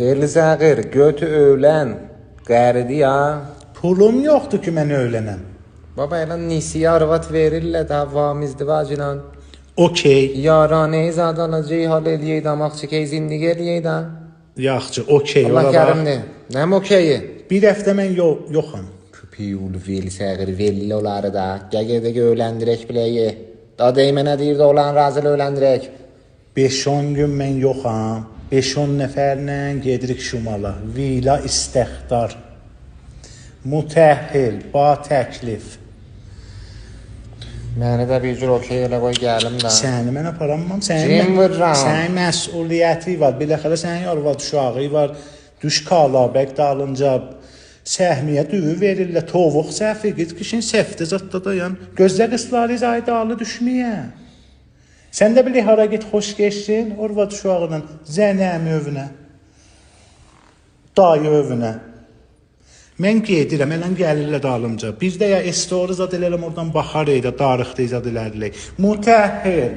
Verli Zəqir, götü öylən. Qəridi ya. Pulum yoxdur ki, mən öylənəm. Baba elə nisiyə arvat verirlər də vamizdivac ilə. Okey. Yaranə zad alacaq hal eləyək damaq çəkək zindigi eləyək də. Yaxşı, okey. Allah kərimdir. Nəm okeyi? Bir həftə mən yoxam. Köpüyül Verli Zəqir verli oları da. Gəgədə öyləndirək biləyi. Da deymənə deyirdi olan razılı öyləndirək. 5-10 gün mən yoxam. 5-10 nəfərlə gedirik Şumala. Vila istəxdar. Mütəhhil, ba təklif. Məni də bir cür okey elə qoy gəlim də. Səni mən aparamam. Kim vurram? Sənin məsuliyyəti var. Biləxələ sənin arvad uşağı var. Düş kalabək dalınca səhmiyə düyü verirlər. Tovuq səhvi git kişin səfti zətdə dayan. Gözlə qısları zaydalı düşməyə. Sən də bilə hara git xoş geçsin. Arvad uşağının zənəmi övünə. Dayı övünə. Mən gedirəm, elən gəlirlər dalımca. Bir də ya estori zad elərəm oradan baxar eydə, darıqda zad elərlər. Mütəhhil.